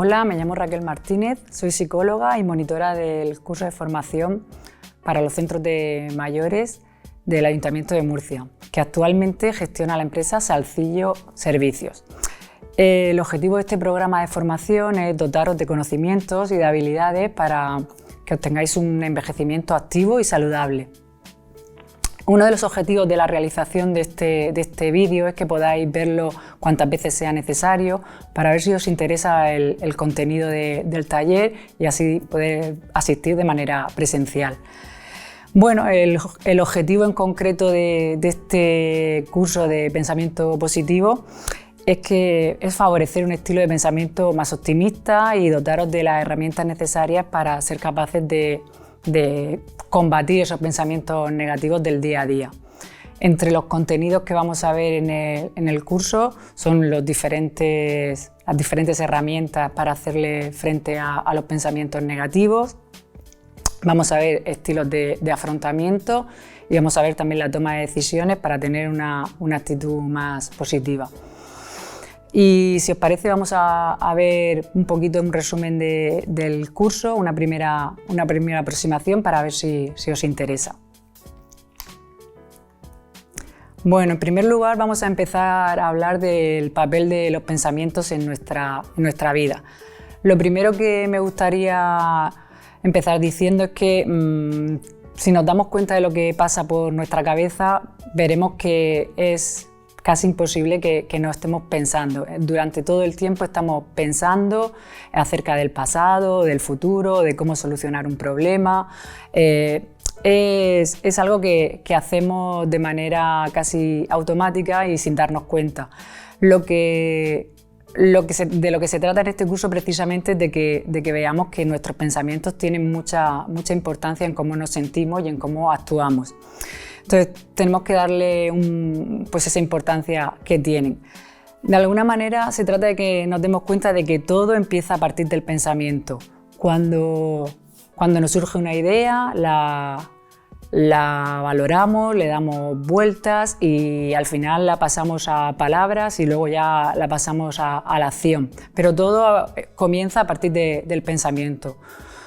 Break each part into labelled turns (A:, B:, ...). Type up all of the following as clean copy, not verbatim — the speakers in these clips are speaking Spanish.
A: Hola, me llamo Raquel Martínez, soy psicóloga y monitora del curso de formación para los centros de mayores del Ayuntamiento de Murcia, que actualmente gestiona la empresa Salcillo Servicios. El objetivo de este programa de formación es dotaros de conocimientos y de habilidades para que obtengáis un envejecimiento activo y saludable. Uno de los objetivos de la realización de este vídeo es que podáis verlo cuantas veces sea necesario para ver si os interesa el contenido del taller y así poder asistir de manera presencial. Bueno, el objetivo en concreto de este curso de pensamiento positivo es favorecer un estilo de pensamiento más optimista y dotaros de las herramientas necesarias para ser capaces de combatir esos pensamientos negativos del día a día. Entre los contenidos que vamos a ver en el curso son las diferentes herramientas para hacerle frente a los pensamientos negativos. Vamos a ver estilos de afrontamiento y vamos a ver también la toma de decisiones para tener una actitud más positiva. Y si os parece vamos a ver un poquito un resumen del curso, una primera aproximación para ver si os interesa. Bueno, en primer lugar vamos a empezar a hablar del papel de los pensamientos en nuestra vida. Lo primero que me gustaría empezar diciendo es que si nos damos cuenta de lo que pasa por nuestra cabeza, veremos que es casi imposible que no estemos pensando. Durante todo el tiempo estamos pensando acerca del pasado, del futuro, de cómo solucionar un problema. Es algo que hacemos de manera casi automática y sin darnos cuenta. De lo que se trata en este curso precisamente es de que veamos que nuestros pensamientos tienen mucha importancia en cómo nos sentimos y en cómo actuamos. Entonces tenemos que darle esa importancia que tienen. De alguna manera se trata de que nos demos cuenta de que todo empieza a partir del pensamiento. Cuando nos surge una idea, la valoramos, le damos vueltas y al final la pasamos a palabras y luego ya la pasamos a la acción. Pero todo comienza a partir del pensamiento.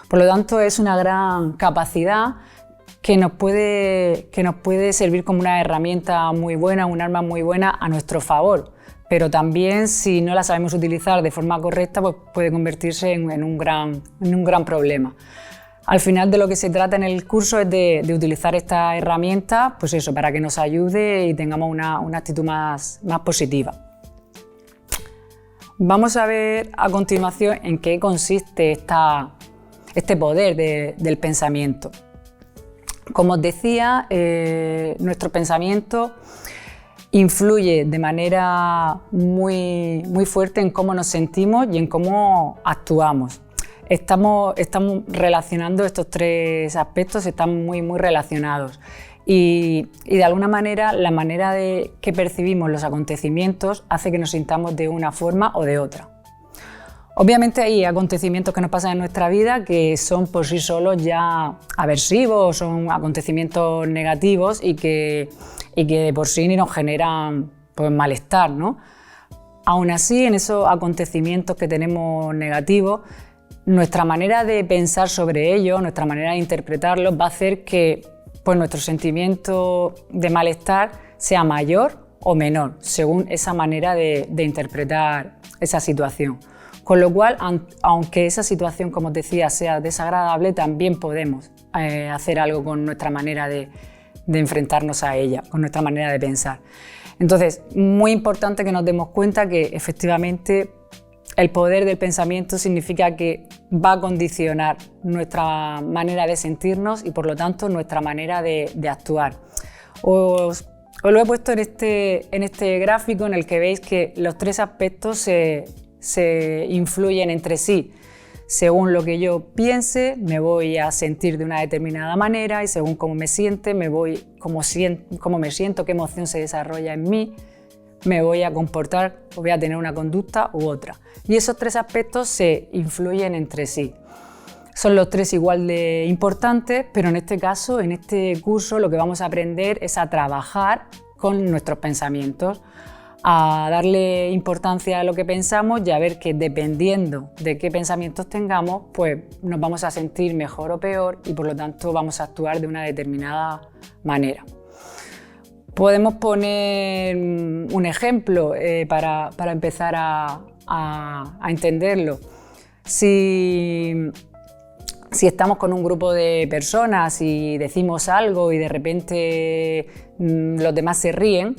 A: Por lo tanto, es una gran capacidad que nos puede servir como una herramienta muy buena, un arma muy buena a nuestro favor. Pero también, si no la sabemos utilizar de forma correcta, pues puede convertirse en un gran problema. Al final de lo que se trata en el curso es de utilizar esta herramienta pues eso, para que nos ayude y tengamos una actitud más positiva. Vamos a ver a continuación en qué consiste este poder del pensamiento. Como os decía, nuestro pensamiento influye de manera muy fuerte en cómo nos sentimos y en cómo actuamos. Estamos relacionando estos tres aspectos, están muy relacionados y de alguna manera la manera que percibimos los acontecimientos hace que nos sintamos de una forma o de otra. Obviamente hay acontecimientos que nos pasan en nuestra vida que son por sí solos ya aversivos, son acontecimientos negativos y que de por sí nos generan pues, malestar, ¿no? Aún así, en esos acontecimientos que tenemos negativos, nuestra manera de pensar sobre ellos, nuestra manera de interpretarlos va a hacer que pues, nuestro sentimiento de malestar sea mayor o menor, según esa manera de interpretar esa situación. Con lo cual, aunque esa situación, como os decía, sea desagradable, también podemos hacer algo con nuestra manera de enfrentarnos a ella, con nuestra manera de pensar. Entonces, muy importante que nos demos cuenta que efectivamente el poder del pensamiento significa que va a condicionar nuestra manera de sentirnos y por lo tanto nuestra manera de actuar. Os lo he puesto en este gráfico en el que veis que los tres aspectos se influyen entre sí. Según lo que yo piense, me voy a sentir de una determinada manera y según cómo me siente, cómo me siento, qué emoción se desarrolla en mí, me voy a comportar o voy a tener una conducta u otra. Y esos tres aspectos se influyen entre sí. Son los tres igual de importantes, pero en este caso, en este curso, lo que vamos a aprender es a trabajar con nuestros pensamientos, a darle importancia a lo que pensamos y a ver que dependiendo de qué pensamientos tengamos, pues nos vamos a sentir mejor o peor y por lo tanto vamos a actuar de una determinada manera. Podemos poner un ejemplo para empezar a entenderlo. Si estamos con un grupo de personas y decimos algo y de repente los demás se ríen,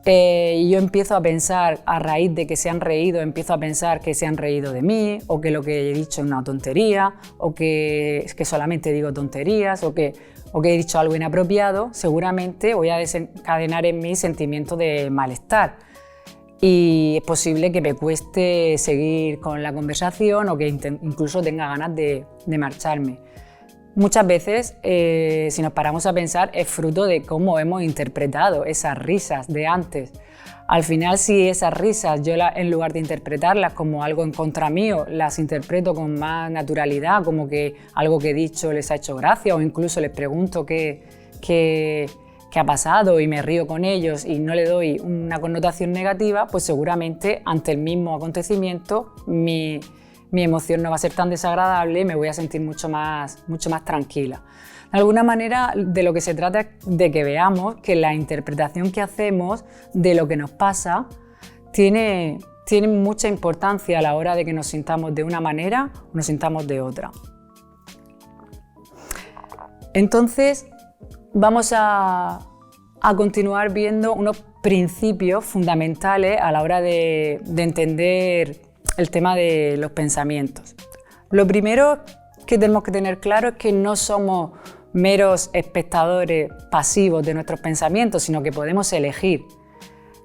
A: y yo empiezo a pensar, a raíz de que se han reído, empiezo a pensar que se han reído de mí, o que lo que he dicho es una tontería, o que solamente digo tonterías, o que he dicho algo inapropiado, seguramente voy a desencadenar en mí sentimientos de malestar. Y es posible que me cueste seguir con la conversación o que incluso tenga ganas de marcharme. Muchas veces, si nos paramos a pensar, es fruto de cómo hemos interpretado esas risas de antes. Al final, si esas risas yo en lugar de interpretarlas como algo en contra mío, las interpreto con más naturalidad, como que algo que he dicho les ha hecho gracia o incluso les pregunto qué ha pasado y me río con ellos y no le doy una connotación negativa, pues seguramente ante el mismo acontecimiento mi emoción no va a ser tan desagradable y me voy a sentir mucho más tranquila. De alguna manera, de lo que se trata es de que veamos que la interpretación que hacemos de lo que nos pasa tiene mucha importancia a la hora de que nos sintamos de una manera o nos sintamos de otra. Entonces, vamos a continuar viendo unos principios fundamentales a la hora de entender el tema de los pensamientos. Lo primero que tenemos que tener claro es que no somos meros espectadores pasivos de nuestros pensamientos, sino que podemos elegir.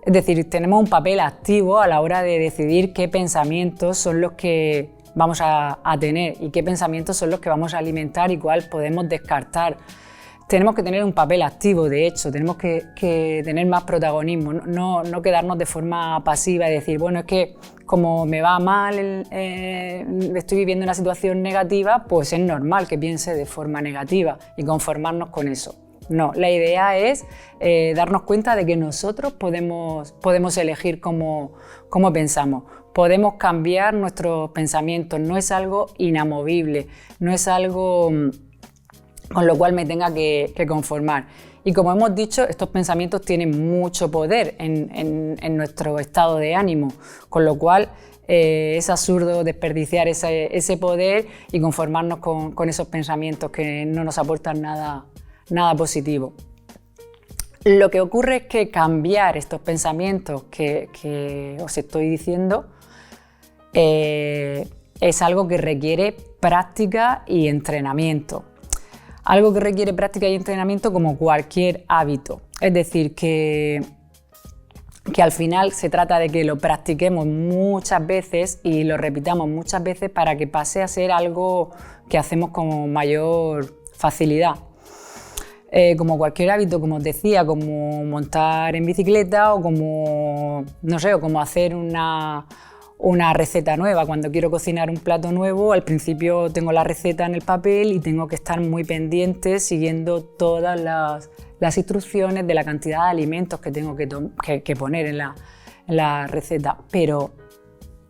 A: Es decir, tenemos un papel activo a la hora de decidir qué pensamientos son los que vamos a tener y qué pensamientos son los que vamos a alimentar y cuál podemos descartar. Tenemos que tener un papel activo, de hecho, tenemos que tener más protagonismo, no quedarnos de forma pasiva y decir, bueno, es que como me va mal, estoy viviendo una situación negativa, pues es normal que piense de forma negativa y conformarnos con eso. No, la idea es darnos cuenta de que nosotros podemos elegir cómo pensamos, podemos cambiar nuestros pensamientos, no es algo inamovible, no es algo con lo cual me tenga que conformar. Y como hemos dicho, estos pensamientos tienen mucho poder en nuestro estado de ánimo, con lo cual es absurdo desperdiciar ese poder y conformarnos con esos pensamientos que no nos aportan nada positivo. Lo que ocurre es que cambiar estos pensamientos que os estoy diciendo es algo que requiere práctica y entrenamiento. Algo que requiere práctica y entrenamiento como cualquier hábito. Es decir, que al final se trata de que lo practiquemos muchas veces y lo repitamos muchas veces para que pase a ser algo que hacemos con mayor facilidad. Como cualquier hábito, como os decía, como montar en bicicleta o como, no sé, o como hacer una receta nueva. Cuando quiero cocinar un plato nuevo, al principio tengo la receta en el papel y tengo que estar muy pendiente siguiendo todas las instrucciones de la cantidad de alimentos que tengo que poner en la receta. Pero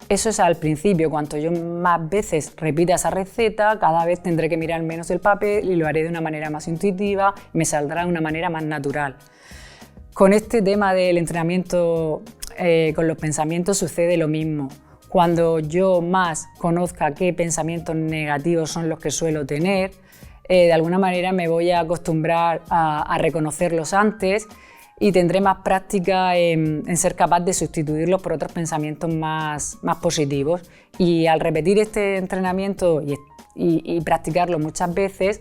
A: eso es al principio. Cuanto yo más veces repita esa receta, cada vez tendré que mirar menos el papel y lo haré de una manera más intuitiva y me saldrá de una manera más natural. Con este tema del entrenamiento con los pensamientos sucede lo mismo. Cuando yo más conozca qué pensamientos negativos son los que suelo tener, de alguna manera me voy a acostumbrar a reconocerlos antes y tendré más práctica en ser capaz de sustituirlos por otros pensamientos más positivos. Y al repetir este entrenamiento y practicarlo muchas veces,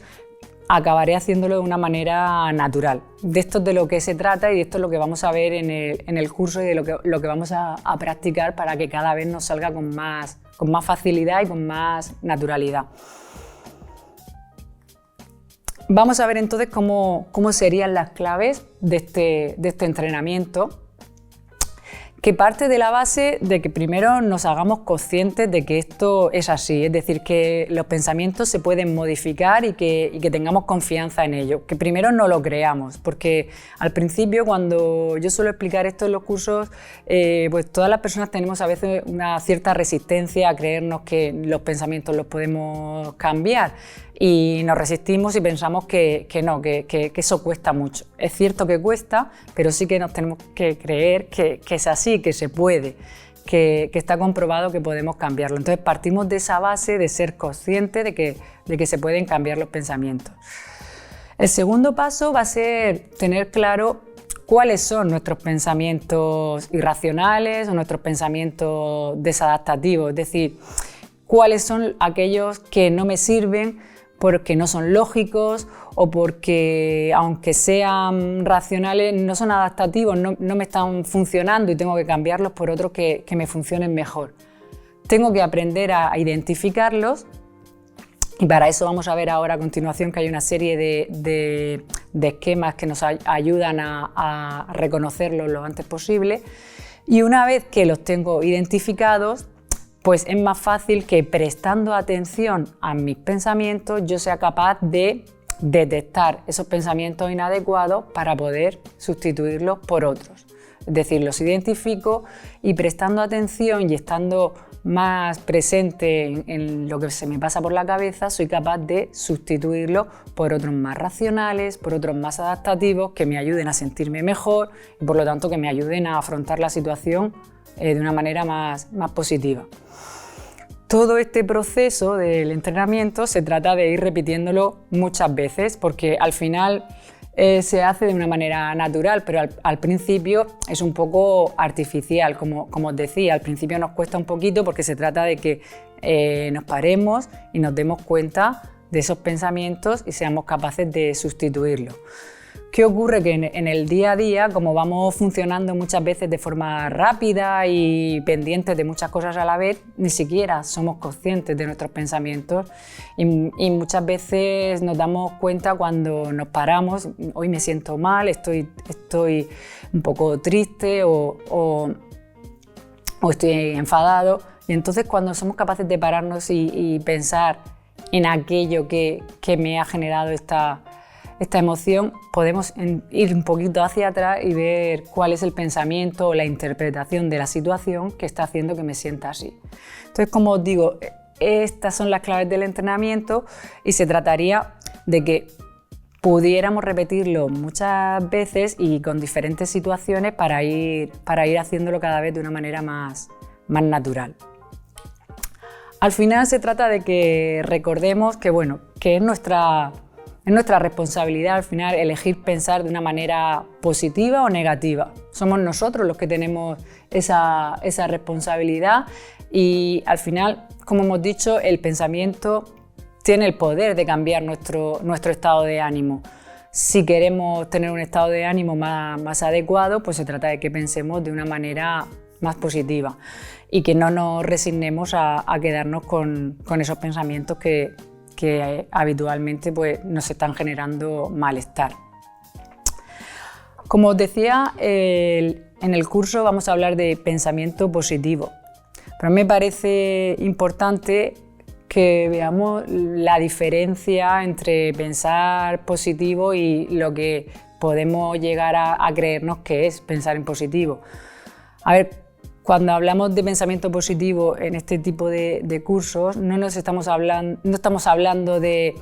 A: acabaré haciéndolo de una manera natural. De esto es de lo que se trata y de esto es lo que vamos a ver en el curso y de lo que vamos a practicar para que cada vez nos salga con más facilidad y con más naturalidad. Vamos a ver entonces cómo serían las claves de este entrenamiento, que parte de la base de que primero nos hagamos conscientes de que esto es así, es decir, que los pensamientos se pueden modificar y que tengamos confianza en ello, que primero no lo creamos, porque al principio cuando yo suelo explicar esto en los cursos, pues todas las personas tenemos a veces una cierta resistencia a creernos que los pensamientos los podemos cambiar y nos resistimos y pensamos que no, que eso cuesta mucho. Es cierto que cuesta, pero sí que nos tenemos que creer que es así, que se puede, que está comprobado que podemos cambiarlo. Entonces partimos de esa base de ser conscientes de que se pueden cambiar los pensamientos. El segundo paso va a ser tener claro cuáles son nuestros pensamientos irracionales o nuestros pensamientos desadaptativos, es decir, cuáles son aquellos que no me sirven porque no son lógicos o porque, aunque sean racionales, no son adaptativos, no me están funcionando y tengo que cambiarlos por otros que me funcionen mejor. Tengo que aprender a identificarlos y para eso vamos a ver ahora a continuación que hay una serie de esquemas que nos ayudan a reconocerlos lo antes posible. Y una vez que los tengo identificados, pues es más fácil que prestando atención a mis pensamientos yo sea capaz de detectar esos pensamientos inadecuados para poder sustituirlos por otros. Es decir, los identifico y prestando atención y estando más presente en lo que se me pasa por la cabeza, soy capaz de sustituirlos por otros más racionales, por otros más adaptativos que me ayuden a sentirme mejor y por lo tanto que me ayuden a afrontar la situación de una manera más positiva. Todo este proceso del entrenamiento se trata de ir repitiéndolo muchas veces porque al final se hace de una manera natural, pero al principio es un poco artificial, como os decía, al principio nos cuesta un poquito porque se trata de que nos paremos y nos demos cuenta de esos pensamientos y seamos capaces de sustituirlos. ¿Qué ocurre? Que en el día a día, como vamos funcionando muchas veces de forma rápida y pendientes de muchas cosas a la vez, ni siquiera somos conscientes de nuestros pensamientos y muchas veces nos damos cuenta cuando nos paramos, hoy me siento mal, estoy un poco triste o estoy enfadado, y entonces cuando somos capaces de pararnos y pensar en aquello que me ha generado esta emoción, podemos ir un poquito hacia atrás y ver cuál es el pensamiento o la interpretación de la situación que está haciendo que me sienta así. Entonces, como os digo, estas son las claves del entrenamiento y se trataría de que pudiéramos repetirlo muchas veces y con diferentes situaciones para ir haciéndolo cada vez de una manera más natural. Al final se trata de que recordemos que es nuestra responsabilidad al final elegir pensar de una manera positiva o negativa. Somos nosotros los que tenemos esa responsabilidad y al final, como hemos dicho, el pensamiento tiene el poder de cambiar nuestro estado de ánimo. Si queremos tener un estado de ánimo más adecuado, pues se trata de que pensemos de una manera más positiva y que no nos resignemos a quedarnos con esos pensamientos que habitualmente pues, nos están generando malestar. Como os decía, en el curso vamos a hablar de pensamiento positivo, pero a mí me parece importante que veamos la diferencia entre pensar positivo y lo que podemos llegar a creernos que es pensar en positivo. A ver, cuando hablamos de pensamiento positivo en este tipo de cursos, no estamos hablando de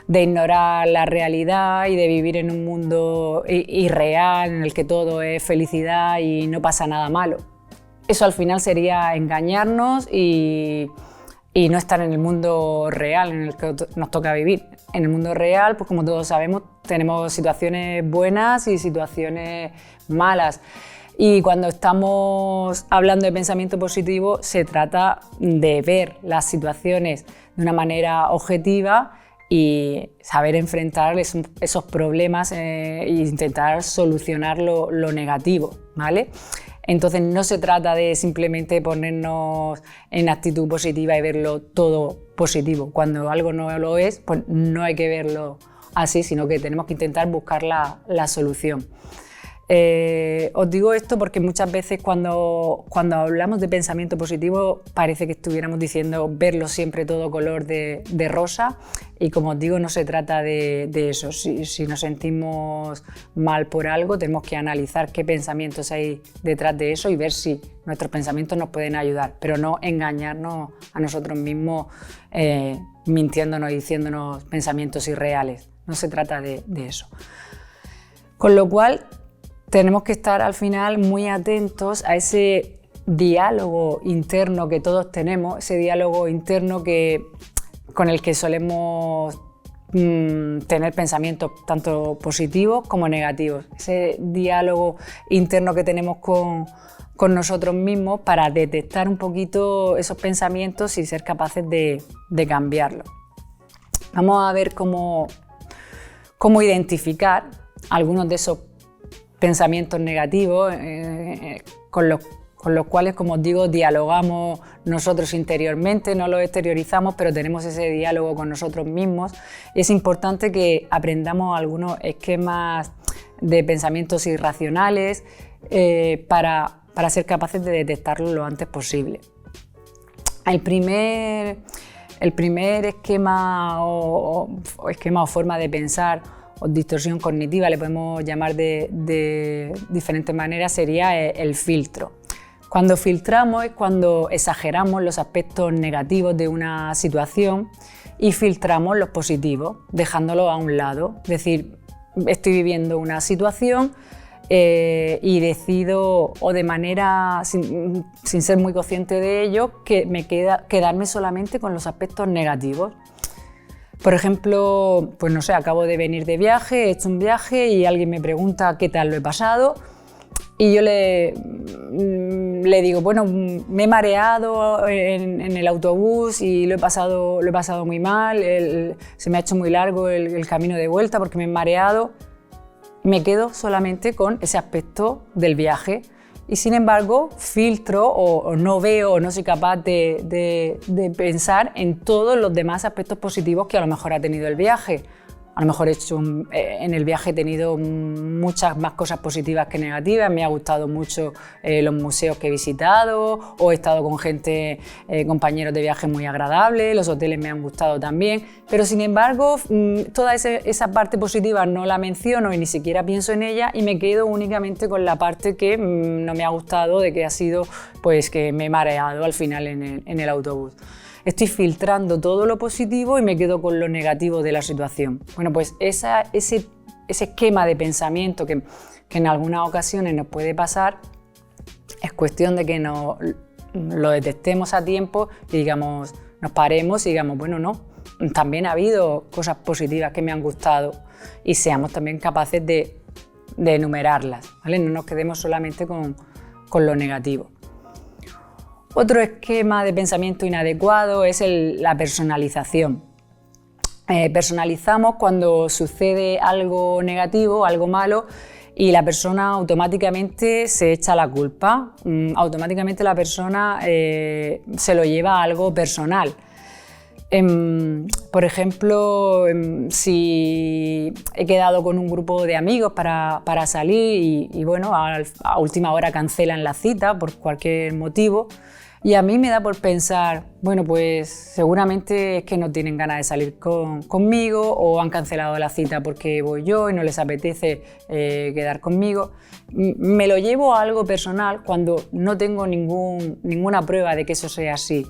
A: ignorar la realidad y de vivir en un mundo irreal en el que todo es felicidad y no pasa nada malo. Eso al final sería engañarnos y no estar en el mundo real en el que nos toca vivir. En el mundo real, pues como todos sabemos, tenemos situaciones buenas y situaciones malas. Y cuando estamos hablando de pensamiento positivo, se trata de ver las situaciones de una manera objetiva y saber enfrentar esos problemas e intentar solucionar lo negativo, ¿vale? Entonces no se trata de simplemente ponernos en actitud positiva y verlo todo positivo. Cuando algo no lo es, pues no hay que verlo así, sino que tenemos que intentar buscar la solución. Os digo esto porque muchas veces cuando hablamos de pensamiento positivo parece que estuviéramos diciendo verlo siempre todo color de rosa, y como os digo, no se trata de eso. Si nos sentimos mal por algo, tenemos que analizar qué pensamientos hay detrás de eso y ver si nuestros pensamientos nos pueden ayudar, pero no engañarnos a nosotros mismos mintiéndonos y diciéndonos pensamientos irreales. No se trata de eso. Con lo cual, tenemos que estar al final muy atentos a ese diálogo interno que todos tenemos, ese diálogo interno con el que solemos tener pensamientos tanto positivos como negativos. Ese diálogo interno que tenemos con nosotros mismos para detectar un poquito esos pensamientos y ser capaces de cambiarlos. Vamos a ver cómo identificar algunos de esos pensamientos negativos con los cuales, como os digo, dialogamos nosotros interiormente, no los exteriorizamos, pero tenemos ese diálogo con nosotros mismos. Y es importante que aprendamos algunos esquemas de pensamientos irracionales para ser capaces de detectarlos lo antes posible. El primer esquema o forma de pensar o distorsión cognitiva, le podemos llamar de diferentes maneras, sería el filtro. Cuando filtramos es cuando exageramos los aspectos negativos de una situación y filtramos los positivos, dejándolos a un lado. Es decir, estoy viviendo una situación y decido, o de manera sin ser muy consciente de ello, que quedarme solamente con los aspectos negativos. Por ejemplo, pues no sé, acabo de venir de viaje, he hecho un viaje y alguien me pregunta qué tal lo he pasado y yo le digo, bueno, me he mareado en el autobús y lo he pasado muy mal, se me ha hecho muy largo el camino de vuelta porque me he mareado. Me quedo solamente con ese aspecto del viaje. Y sin embargo, filtro o no veo o no soy capaz de pensar en todos los demás aspectos positivos que a lo mejor ha tenido el viaje. A lo mejor en el viaje he tenido muchas más cosas positivas que negativas, me ha gustado mucho los museos que he visitado, o he estado con gente, compañeros de viaje muy agradables, los hoteles me han gustado también, pero sin embargo toda esa parte positiva no la menciono y ni siquiera pienso en ella y me quedo únicamente con la parte que no me ha gustado, de que ha sido pues que me he mareado al final en el autobús. Estoy filtrando todo lo positivo y me quedo con lo negativo de la situación. Bueno, pues ese esquema de pensamiento que en algunas ocasiones nos puede pasar, es cuestión de que lo detectemos a tiempo y digamos, nos paremos y digamos, bueno, no, también ha habido cosas positivas que me han gustado y seamos también capaces de enumerarlas, ¿vale? No nos quedemos solamente con lo negativo. Otro esquema de pensamiento inadecuado es la personalización. Personalizamos cuando sucede algo negativo, algo malo, y la persona automáticamente se echa la culpa. Automáticamente la persona se lo lleva a algo personal. Por ejemplo, si he quedado con un grupo de amigos para salir y bueno, a última hora cancelan la cita por cualquier motivo, y a mí me da por pensar, bueno, pues seguramente es que no tienen ganas de salir conmigo, o han cancelado la cita porque voy yo y no les apetece quedar conmigo. Me lo llevo a algo personal cuando no tengo ninguna prueba de que eso sea así.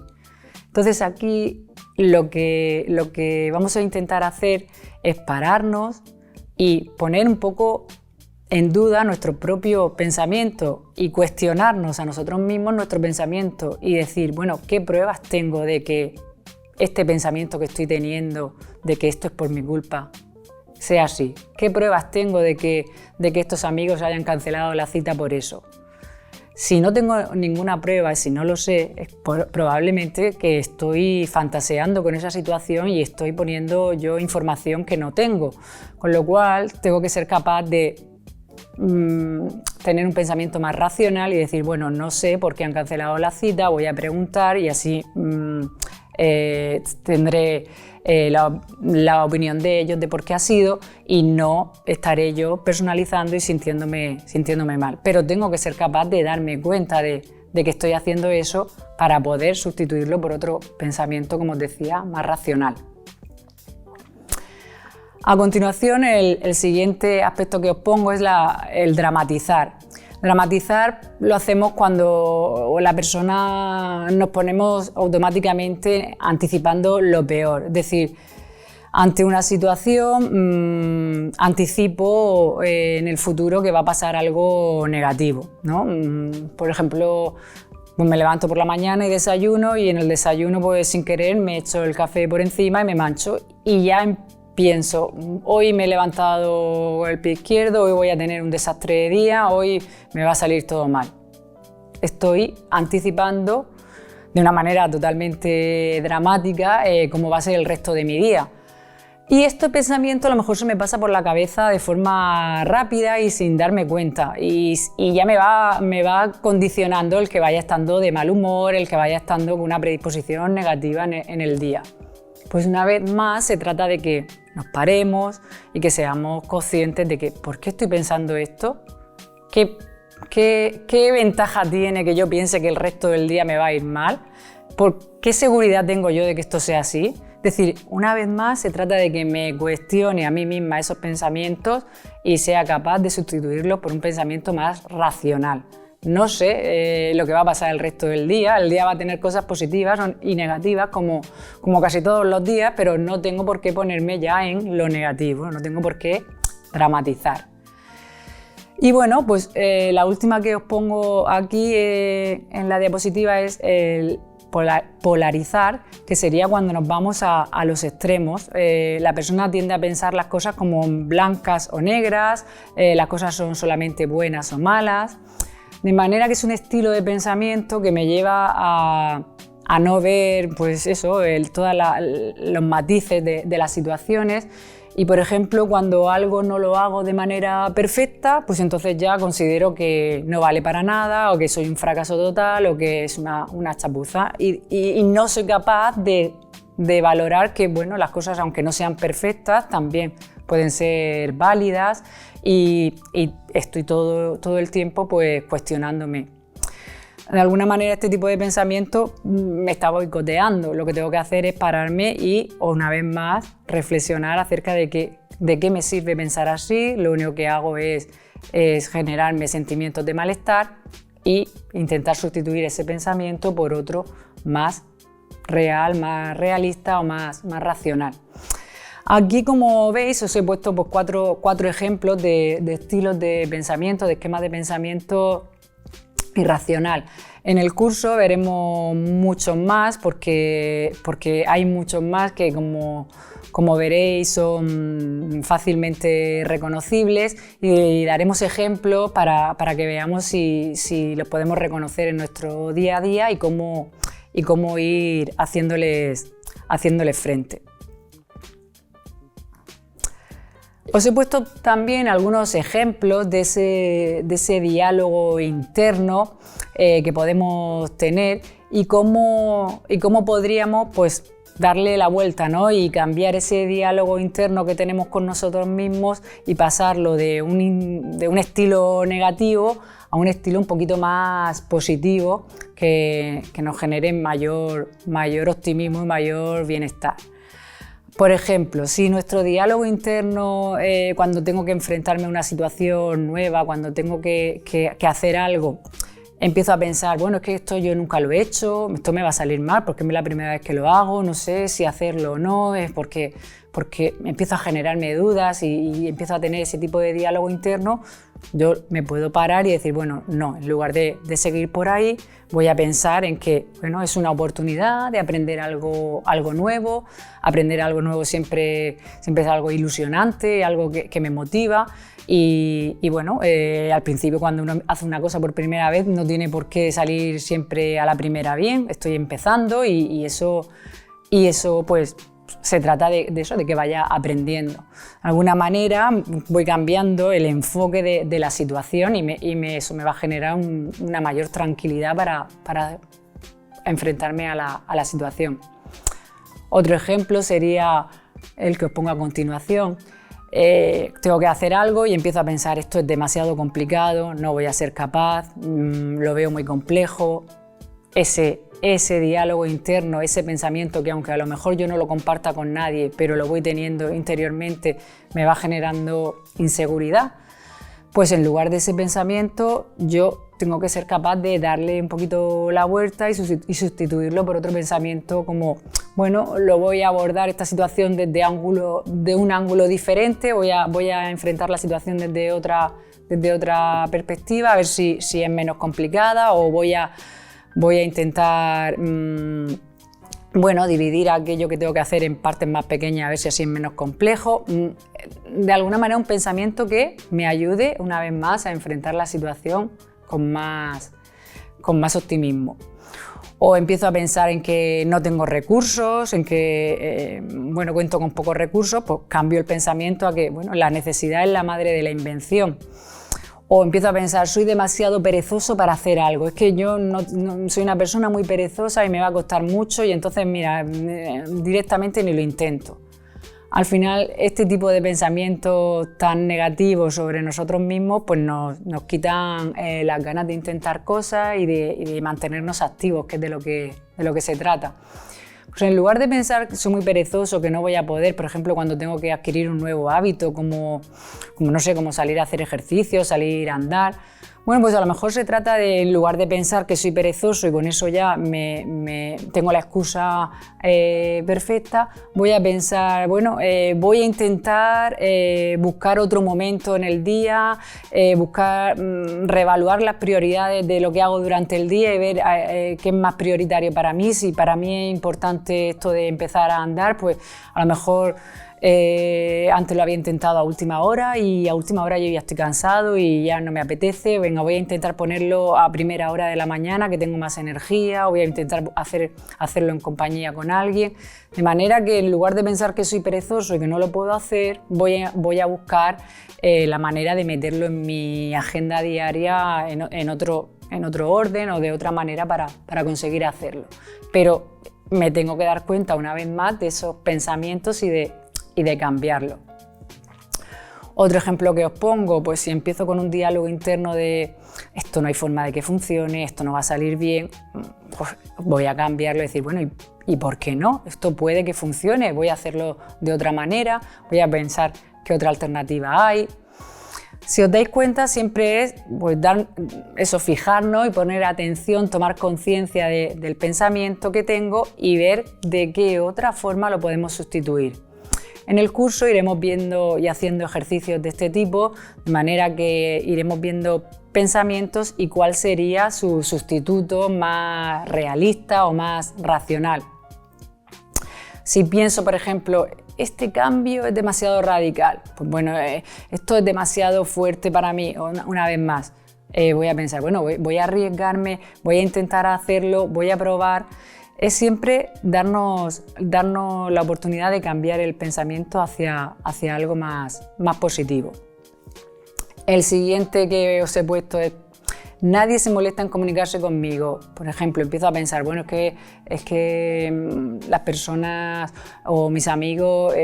A: Entonces aquí lo que vamos a intentar hacer es pararnos y poner un poco en duda nuestro propio pensamiento y cuestionarnos a nosotros mismos nuestro pensamiento y decir, bueno, ¿qué pruebas tengo de que este pensamiento que estoy teniendo, de que esto es por mi culpa, sea así? ¿Qué pruebas tengo de que estos amigos hayan cancelado la cita por eso? Si no tengo ninguna prueba y si no lo sé, es probablemente que estoy fantaseando con esa situación y estoy poniendo yo información que no tengo. Con lo cual tengo que ser capaz de tener un pensamiento más racional y decir, bueno, no sé por qué han cancelado la cita, voy a preguntar y así tendré la opinión de ellos de por qué ha sido y no estaré yo personalizando y sintiéndome mal. Pero tengo que ser capaz de darme cuenta de que estoy haciendo eso para poder sustituirlo por otro pensamiento, como os decía, más racional. A continuación, el siguiente aspecto que os pongo es el dramatizar. Dramatizar lo hacemos cuando la persona nos ponemos automáticamente anticipando lo peor. Es decir, ante una situación anticipo en el futuro que va a pasar algo negativo, ¿no? Por ejemplo, pues me levanto por la mañana y desayuno, y en el desayuno pues sin querer me echo el café por encima y me mancho, y ya pienso, hoy me he levantado con el pie izquierdo, hoy voy a tener un desastre de día, hoy me va a salir todo mal. Estoy anticipando de una manera totalmente dramática cómo va a ser el resto de mi día. Y este pensamiento a lo mejor se me pasa por la cabeza de forma rápida y sin darme cuenta, y ya me va condicionando el que vaya estando de mal humor, el que vaya estando con una predisposición negativa en el día. Pues una vez más se trata de que nos paremos y que seamos conscientes de que ¿por qué estoy pensando esto? ¿Qué ventaja tiene que yo piense que el resto del día me va a ir mal? ¿Por qué seguridad tengo yo de que esto sea así? Es decir, una vez más se trata de que me cuestione a mí misma esos pensamientos y sea capaz de sustituirlos por un pensamiento más racional. No sé lo que va a pasar el resto del día. El día va a tener cosas positivas y negativas como casi todos los días, pero no tengo por qué ponerme ya en lo negativo, no tengo por qué dramatizar. Y bueno, pues la última que os pongo aquí en la diapositiva es el polarizar, que sería cuando nos vamos a los extremos. La persona tiende a pensar las cosas como blancas o negras, las cosas son solamente buenas o malas. De manera que es un estilo de pensamiento que me lleva a no ver pues eso, todos los matices de las situaciones. Y por ejemplo, cuando algo no lo hago de manera perfecta, pues entonces ya considero que no vale para nada, o que soy un fracaso total, o que es una chapuza. Y no soy capaz de valorar que bueno, las cosas, aunque no sean perfectas, también pueden ser válidas, y estoy todo el tiempo pues cuestionándome. De alguna manera este tipo de pensamiento me está boicoteando. Lo que tengo que hacer es pararme y una vez más reflexionar acerca de qué me sirve pensar así. Lo único que hago es generarme sentimientos de malestar e intentar sustituir ese pensamiento por otro más real, más realista o más racional. Aquí, como veis, os he puesto pues, cuatro ejemplos de estilos de pensamiento, de esquemas de pensamiento irracional. En el curso veremos muchos más porque hay muchos más que, como veréis, son fácilmente reconocibles, y daremos ejemplos para que veamos si los podemos reconocer en nuestro día a día y cómo ir haciéndoles frente. Os he puesto también algunos ejemplos de ese diálogo interno que podemos tener y cómo podríamos pues, darle la vuelta, ¿no? Y cambiar ese diálogo interno que tenemos con nosotros mismos y pasarlo de un estilo negativo a un estilo un poquito más positivo que nos genere mayor optimismo y mayor bienestar. Por ejemplo, si nuestro diálogo interno, cuando tengo que enfrentarme a una situación nueva, cuando tengo que hacer algo, empiezo a pensar, bueno, es que esto yo nunca lo he hecho, esto me va a salir mal porque es la primera vez que lo hago, no sé si hacerlo o no, es porque empiezo a generarme dudas y empiezo a tener ese tipo de diálogo interno. Yo me puedo parar y decir, bueno, no, en lugar de seguir por ahí, voy a pensar en que bueno, es una oportunidad de aprender algo nuevo. Aprender algo nuevo siempre es algo ilusionante, algo que me motiva. Y bueno, al principio, cuando uno hace una cosa por primera vez, no tiene por qué salir siempre a la primera bien. Estoy empezando y eso pues se trata de eso, de que vaya aprendiendo. De alguna manera voy cambiando el enfoque de la situación y eso me va a generar una mayor tranquilidad para enfrentarme a la situación. Otro ejemplo sería el que os pongo a continuación. Tengo que hacer algo y empiezo a pensar, esto es demasiado complicado, no voy a ser capaz, lo veo muy complejo. Ese diálogo interno, ese pensamiento que aunque a lo mejor yo no lo comparta con nadie, pero lo voy teniendo interiormente, me va generando inseguridad. Pues en lugar de ese pensamiento, yo tengo que ser capaz de darle un poquito la vuelta y sustituirlo por otro pensamiento como, bueno, lo voy a abordar esta situación de un ángulo diferente, voy a enfrentar la situación desde otra perspectiva, a ver si es menos complicada, o voy a intentar dividir aquello que tengo que hacer en partes más pequeñas, a ver si así es menos complejo. De alguna manera un pensamiento que me ayude una vez más a enfrentar la situación con más optimismo. O empiezo a pensar en que no tengo recursos, en que cuento con pocos recursos, pues cambio el pensamiento a que la necesidad es la madre de la invención. O empiezo a pensar, soy demasiado perezoso para hacer algo, es que yo no soy una persona muy perezosa y me va a costar mucho y entonces, mira, directamente ni lo intento. Al final, este tipo de pensamientos tan negativos sobre nosotros mismos pues nos quitan las ganas de intentar cosas y de mantenernos activos, que es de lo que se trata. Pues en lugar de pensar que soy muy perezoso, que no voy a poder, por ejemplo, cuando tengo que adquirir un nuevo hábito, como salir a hacer ejercicio, salir a andar, pues a lo mejor se trata de, en lugar de pensar que soy perezoso y con eso ya tengo la excusa perfecta, voy a pensar, voy a intentar buscar otro momento en el día, reevaluar las prioridades de lo que hago durante el día y ver qué es más prioritario para mí. Si para mí es importante esto de empezar a andar, pues a lo mejor antes lo había intentado a última hora y a última hora yo ya estoy cansado y ya no me apetece. Venga, voy a intentar ponerlo a primera hora de la mañana, que tengo más energía, o voy a intentar hacerlo en compañía con alguien. De manera que en lugar de pensar que soy perezoso y que no lo puedo hacer, voy a buscar la manera de meterlo en mi agenda diaria en otro orden o de otra manera para conseguir hacerlo. Pero me tengo que dar cuenta una vez más de esos pensamientos y de cambiarlo. Otro ejemplo que os pongo, pues si empiezo con un diálogo interno de esto no hay forma de que funcione, esto no va a salir bien, pues voy a cambiarlo y decir, ¿y por qué no? Esto puede que funcione, voy a hacerlo de otra manera, voy a pensar qué otra alternativa hay. Si os dais cuenta, siempre es fijarnos y poner atención, tomar conciencia del pensamiento que tengo y ver de qué otra forma lo podemos sustituir. En el curso iremos viendo y haciendo ejercicios de este tipo, de manera que iremos viendo pensamientos y cuál sería su sustituto más realista o más racional. Si pienso, por ejemplo, este cambio es demasiado radical, pues esto es demasiado fuerte para mí, una vez más, voy a pensar, voy a arriesgarme, voy a intentar hacerlo, voy a probar. Es siempre darnos la oportunidad de cambiar el pensamiento hacia algo más positivo. El siguiente que os he puesto es, nadie se molesta en comunicarse conmigo. Por ejemplo, empiezo a pensar, es que las personas o mis amigos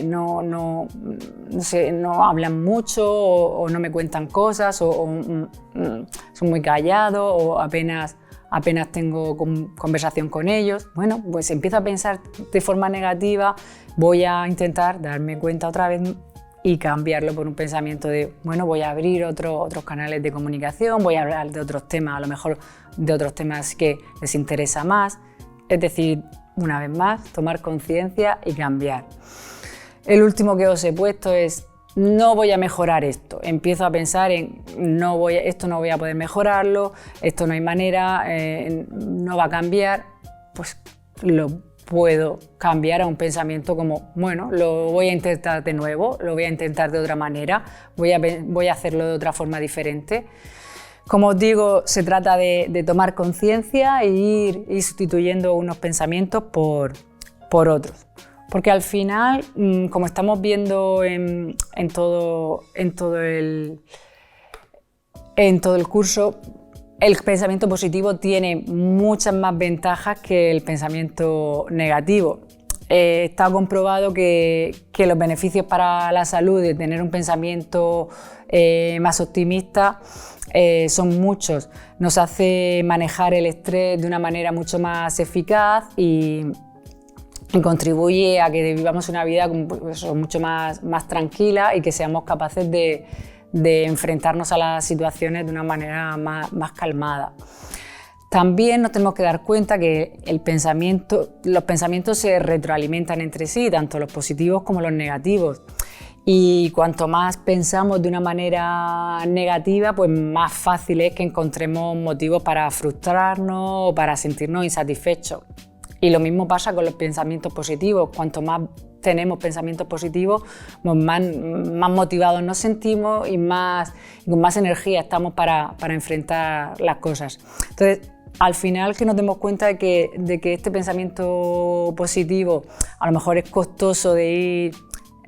A: no hablan mucho o no me cuentan cosas o son muy callados o apenas tengo conversación con ellos. Pues empiezo a pensar de forma negativa, voy a intentar darme cuenta otra vez y cambiarlo por un pensamiento de, voy a abrir otros canales de comunicación, voy a hablar de otros temas, a lo mejor de otros temas que les interesa más. Es decir, una vez más, tomar conciencia y cambiar. El último que os he puesto es, no voy a mejorar esto. Empiezo a pensar en, esto no voy a poder mejorarlo, esto no hay manera, no va a cambiar. Pues lo puedo cambiar a un pensamiento como, lo voy a intentar de nuevo, lo voy a intentar de otra manera, voy a hacerlo de otra forma diferente. Como os digo, se trata de tomar conciencia e ir sustituyendo unos pensamientos por otros. Porque al final, como estamos viendo en todo el curso, el pensamiento positivo tiene muchas más ventajas que el pensamiento negativo. Está comprobado que los beneficios para la salud de tener un pensamiento más optimista son muchos. Nos hace manejar el estrés de una manera mucho más eficaz y contribuye a que vivamos una vida mucho más tranquila y que seamos capaces de enfrentarnos a las situaciones de una manera más calmada. También nos tenemos que dar cuenta que los pensamientos se retroalimentan entre sí, tanto los positivos como los negativos. Y cuanto más pensamos de una manera negativa, pues más fácil es que encontremos motivos para frustrarnos o para sentirnos insatisfechos. Y lo mismo pasa con los pensamientos positivos. Cuanto más tenemos pensamientos positivos, pues más motivados nos sentimos y con más energía estamos para enfrentar las cosas. Entonces, al final que nos demos cuenta de que este pensamiento positivo a lo mejor es costoso de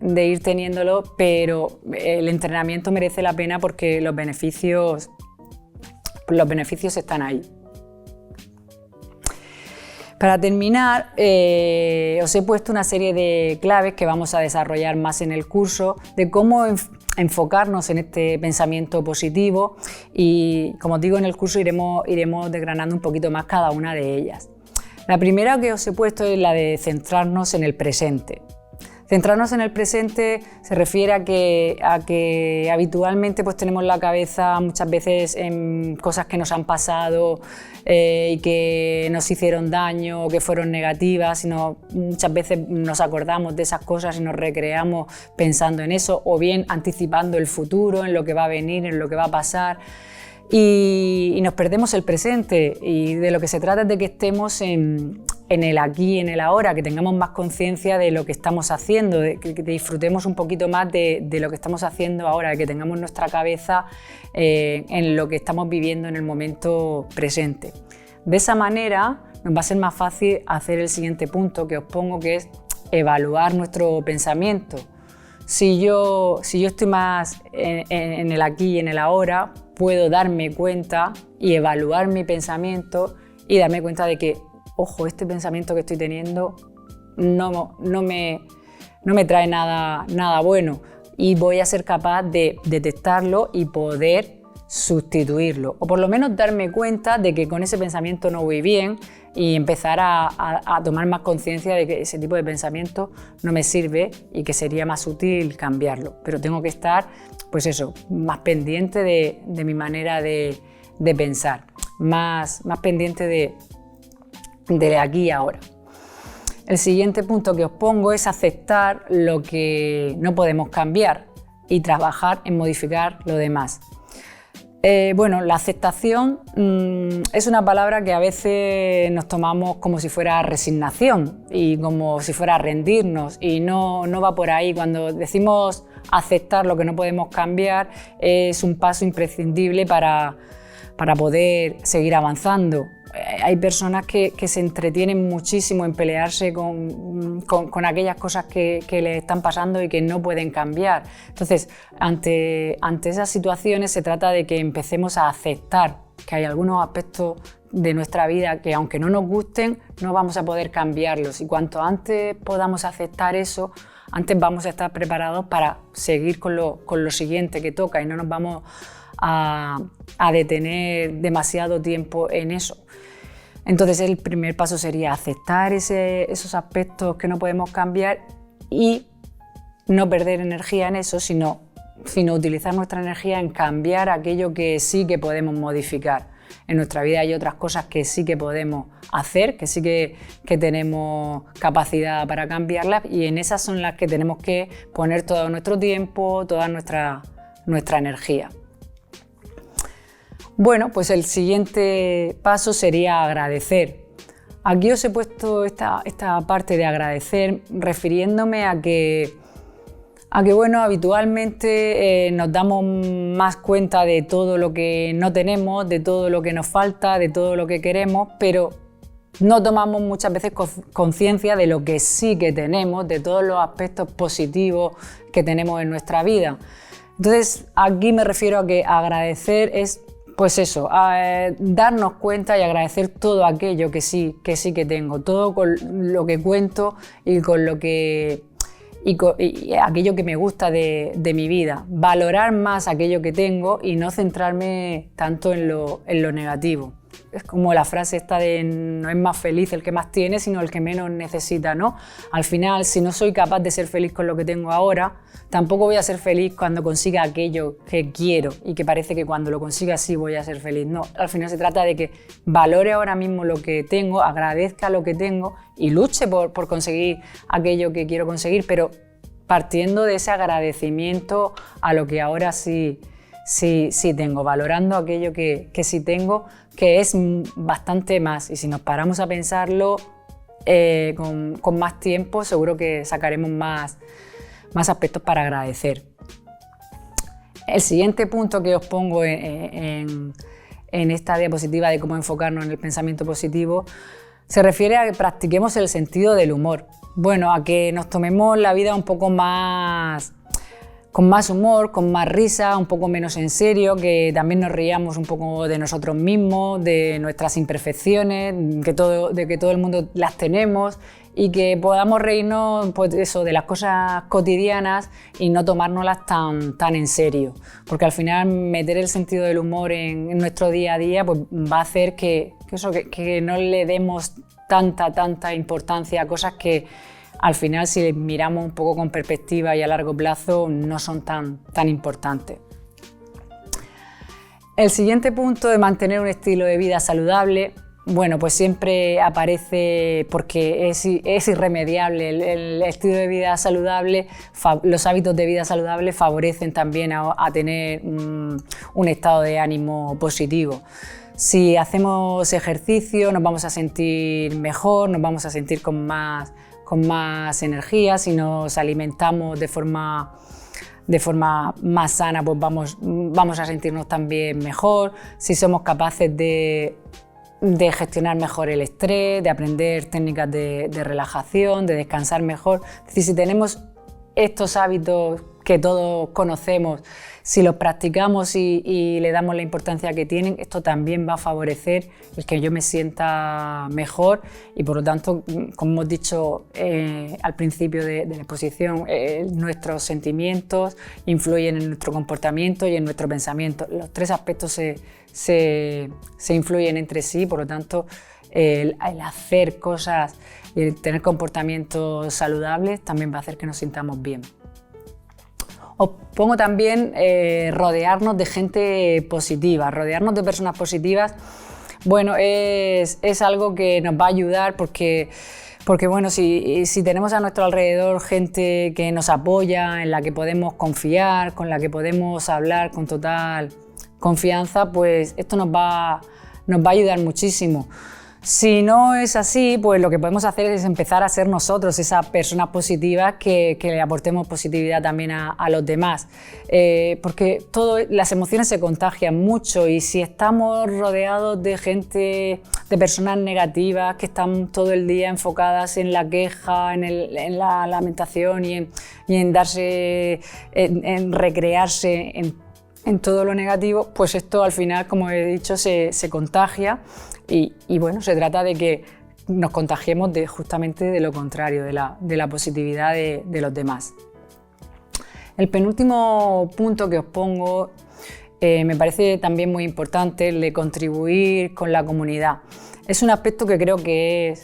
A: ir teniéndolo, pero el entrenamiento merece la pena porque los beneficios están ahí. Para terminar, os he puesto una serie de claves que vamos a desarrollar más en el curso de cómo enfocarnos en este pensamiento positivo y, como os digo, en el curso iremos desgranando un poquito más cada una de ellas. La primera que os he puesto es la de centrarnos en el presente. Centrarnos en el presente se refiere a que habitualmente pues tenemos la cabeza muchas veces en cosas que nos han pasado y que nos hicieron daño o que fueron negativas, muchas veces nos acordamos de esas cosas y nos recreamos pensando en eso, o bien anticipando el futuro, en lo que va a venir, en lo que va a pasar. Y nos perdemos el presente, y de lo que se trata es de que estemos en el aquí y en el ahora, que tengamos más conciencia de lo que estamos haciendo, que disfrutemos un poquito más de lo que estamos haciendo ahora, de que tengamos nuestra cabeza en lo que estamos viviendo en el momento presente. De esa manera nos va a ser más fácil hacer el siguiente punto que os pongo, que es evaluar nuestro pensamiento. Si yo estoy más en el aquí y en el ahora, puedo darme cuenta y evaluar mi pensamiento y darme cuenta de que, ojo, este pensamiento que estoy teniendo no me trae nada bueno, y voy a ser capaz de detectarlo y poder sustituirlo, o por lo menos darme cuenta de que con ese pensamiento no voy bien y empezar a tomar más conciencia de que ese tipo de pensamiento no me sirve y que sería más útil cambiarlo. Pero tengo que estar, pues eso, más pendiente de mi manera de pensar, más pendiente de aquí y ahora. El siguiente punto que os pongo es aceptar lo que no podemos cambiar y trabajar en modificar lo demás. Bueno, la aceptación es una palabra que a veces nos tomamos como si fuera resignación y como si fuera rendirnos, y no va por ahí. Cuando decimos aceptar lo que no podemos cambiar, es un paso imprescindible para poder seguir avanzando. Hay personas que se entretienen muchísimo en pelearse con aquellas cosas que les están pasando y que no pueden cambiar. Entonces, ante esas situaciones se trata de que empecemos a aceptar que hay algunos aspectos de nuestra vida que, aunque no nos gusten, no vamos a poder cambiarlos. Y cuanto antes podamos aceptar eso, antes vamos a estar preparados para seguir con lo siguiente que toca, y no nos vamos a detener demasiado tiempo en eso. Entonces, el primer paso sería aceptar esos aspectos que no podemos cambiar y no perder energía en eso, sino utilizar nuestra energía en cambiar aquello que sí que podemos modificar. En nuestra vida hay otras cosas que sí que podemos hacer, que sí que tenemos capacidad para cambiarlas, y en esas son las que tenemos que poner todo nuestro tiempo, toda nuestra energía. Bueno, pues el siguiente paso sería agradecer. Aquí os he puesto esta parte de agradecer refiriéndome a que bueno, habitualmente nos damos más cuenta de todo lo que no tenemos, de todo lo que nos falta, de todo lo que queremos, pero no tomamos muchas veces conciencia de lo que sí que tenemos, de todos los aspectos positivos que tenemos en nuestra vida. Entonces, aquí me refiero a que agradecer es pues eso, darnos cuenta y agradecer todo aquello que sí que tengo, todo con lo que cuento y con lo que y aquello que me gusta de mi vida, valorar más aquello que tengo y no centrarme tanto en lo negativo. Es como la frase esta de no es más feliz el que más tiene, sino el que menos necesita, ¿no? Al final, si no soy capaz de ser feliz con lo que tengo ahora, tampoco voy a ser feliz cuando consiga aquello que quiero y que parece que cuando lo consiga sí voy a ser feliz. No, al final se trata de que valore ahora mismo lo que tengo, agradezca lo que tengo y luche por conseguir aquello que quiero conseguir, pero partiendo de ese agradecimiento a lo que ahora sí tengo, valorando aquello que sí tengo, que es bastante más. Y si nos paramos a pensarlo con más tiempo, seguro que sacaremos más aspectos para agradecer. El siguiente punto que os pongo en esta diapositiva de cómo enfocarnos en el pensamiento positivo se refiere a que practiquemos el sentido del humor. Bueno, a que nos tomemos la vida un poco más con más humor, con más risa, un poco menos en serio, que también nos riamos un poco de nosotros mismos, de nuestras imperfecciones, de que todo el mundo las tenemos y que podamos reírnos pues eso, de las cosas cotidianas y no tomárnoslas tan en serio. Porque al final meter el sentido del humor en nuestro día a día pues, va a hacer que no le demos tanta importancia a cosas que al final, si miramos un poco con perspectiva y a largo plazo, no son tan importantes. El siguiente punto de mantener un estilo de vida saludable, bueno, pues siempre aparece porque es irremediable. El estilo de vida saludable, los hábitos de vida saludable favorecen también a tener un estado de ánimo positivo. Si hacemos ejercicio nos vamos a sentir mejor, nos vamos a sentir con más energía. Si nos alimentamos de forma más sana, pues vamos a sentirnos también mejor. Si somos capaces de gestionar mejor el estrés, de aprender técnicas de relajación, de descansar mejor. Es decir, si tenemos estos hábitos que todos conocemos, si los practicamos y le damos la importancia que tienen, esto también va a favorecer el que yo me sienta mejor y por lo tanto, como hemos dicho al principio de la exposición, nuestros sentimientos influyen en nuestro comportamiento y en nuestro pensamiento. Los tres aspectos se influyen entre sí, por lo tanto, el hacer cosas y el tener comportamientos saludables también va a hacer que nos sintamos bien. Os pongo también rodearnos de gente positiva, rodearnos de personas positivas. Bueno, es algo que nos va a ayudar porque bueno, si tenemos a nuestro alrededor gente que nos apoya, en la que podemos confiar, con la que podemos hablar con total confianza, pues esto nos va a ayudar muchísimo. Si no es así, pues lo que podemos hacer es empezar a ser nosotros esas personas positivas que le aportemos positividad también a los demás. Porque las emociones se contagian mucho y si estamos rodeados de gente, de personas negativas que están todo el día enfocadas en la queja, en la lamentación y en recrearse en todo lo negativo, pues esto al final, como he dicho, se contagia. Y bueno, se trata de que nos contagiemos justamente de lo contrario, de la positividad de los demás. El penúltimo punto que os pongo me parece también muy importante, el de contribuir con la comunidad. Es un aspecto que creo que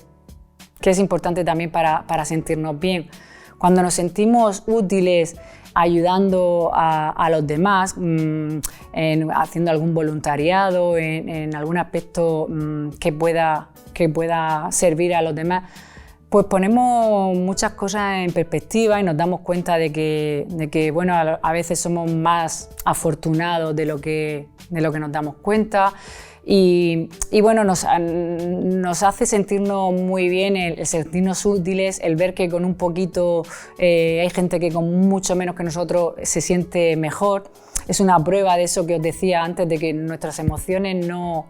A: es importante también para sentirnos bien. Cuando nos sentimos útiles ayudando a los demás, haciendo algún voluntariado, en algún aspecto que pueda servir a los demás, pues ponemos muchas cosas en perspectiva y nos damos cuenta de que bueno, a veces somos más afortunados de lo que nos damos cuenta. Y bueno, nos hace sentirnos muy bien, el sentirnos útiles, el ver que con un poquito hay gente que con mucho menos que nosotros se siente mejor. Es una prueba de eso que os decía antes, de que nuestras emociones no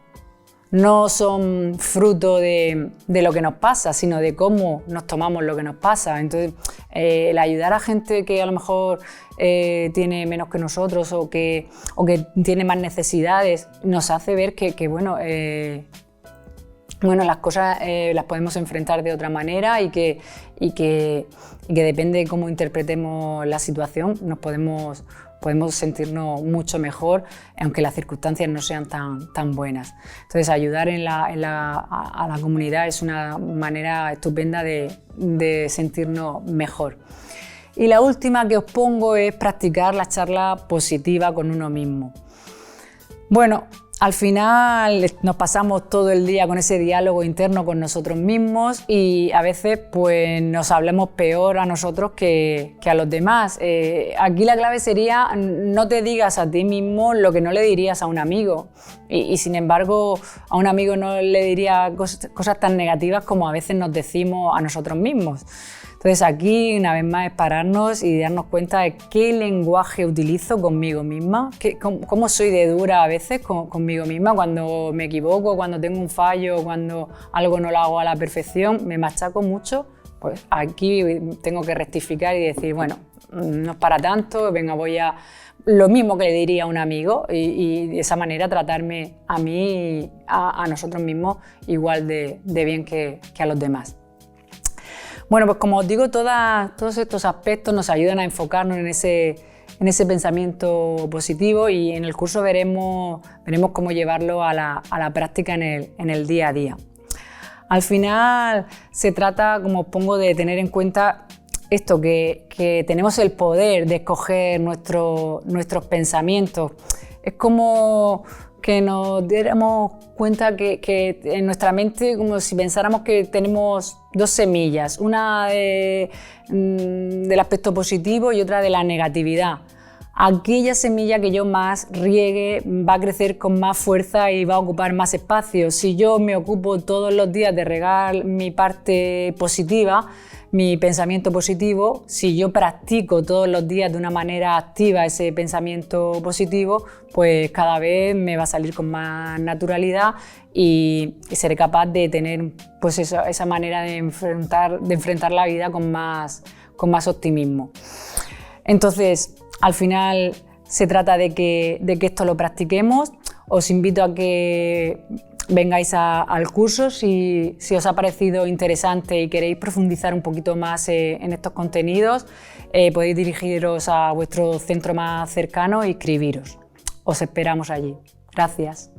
A: no son fruto de lo que nos pasa, sino de cómo nos tomamos lo que nos pasa. Entonces, el ayudar a gente que a lo mejor tiene menos que nosotros o que tiene más necesidades, nos hace ver que bueno, las cosas las podemos enfrentar de otra manera y que depende de cómo interpretemos la situación, podemos sentirnos mucho mejor, aunque las circunstancias no sean tan buenas. Entonces, ayudar a la comunidad es una manera estupenda de sentirnos mejor. Y la última que os pongo es practicar la charla positiva con uno mismo. Bueno, al final nos pasamos todo el día con ese diálogo interno con nosotros mismos y a veces pues, nos hablamos peor a nosotros que a los demás. Aquí la clave sería no te digas a ti mismo lo que no le dirías a un amigo y sin embargo a un amigo no le diría cosas tan negativas como a veces nos decimos a nosotros mismos. Entonces aquí, una vez más, es pararnos y darnos cuenta de qué lenguaje utilizo conmigo misma, cómo soy de dura a veces conmigo misma, cuando me equivoco, cuando tengo un fallo, cuando algo no lo hago a la perfección, me machaco mucho, pues aquí tengo que rectificar y decir, bueno, no es para tanto, venga, voy a... Lo mismo que le diría a un amigo y de esa manera tratarme a mí y a nosotros mismos igual de bien que a los demás. Bueno, pues como os digo, todos estos aspectos nos ayudan a enfocarnos en ese pensamiento positivo y en el curso veremos cómo llevarlo a la práctica en el día a día. Al final se trata, como os pongo, de tener en cuenta esto, que tenemos el poder de escoger nuestros pensamientos. Es como que nos diéramos cuenta que en nuestra mente, como si pensáramos que tenemos dos semillas, una del aspecto positivo y otra de la negatividad. Aquella semilla que yo más riegue va a crecer con más fuerza y va a ocupar más espacio. Si yo me ocupo todos los días de regar mi parte positiva, mi pensamiento positivo, si yo practico todos los días de una manera activa ese pensamiento positivo, pues cada vez me va a salir con más naturalidad y seré capaz de tener pues esa manera de enfrentar la vida con más optimismo. Entonces, al final se trata de que esto lo practiquemos. Os invito a que vengáis al curso si os ha parecido interesante y queréis profundizar un poquito más en estos contenidos. Podéis dirigiros a vuestro centro más cercano e inscribiros. Os esperamos allí. Gracias.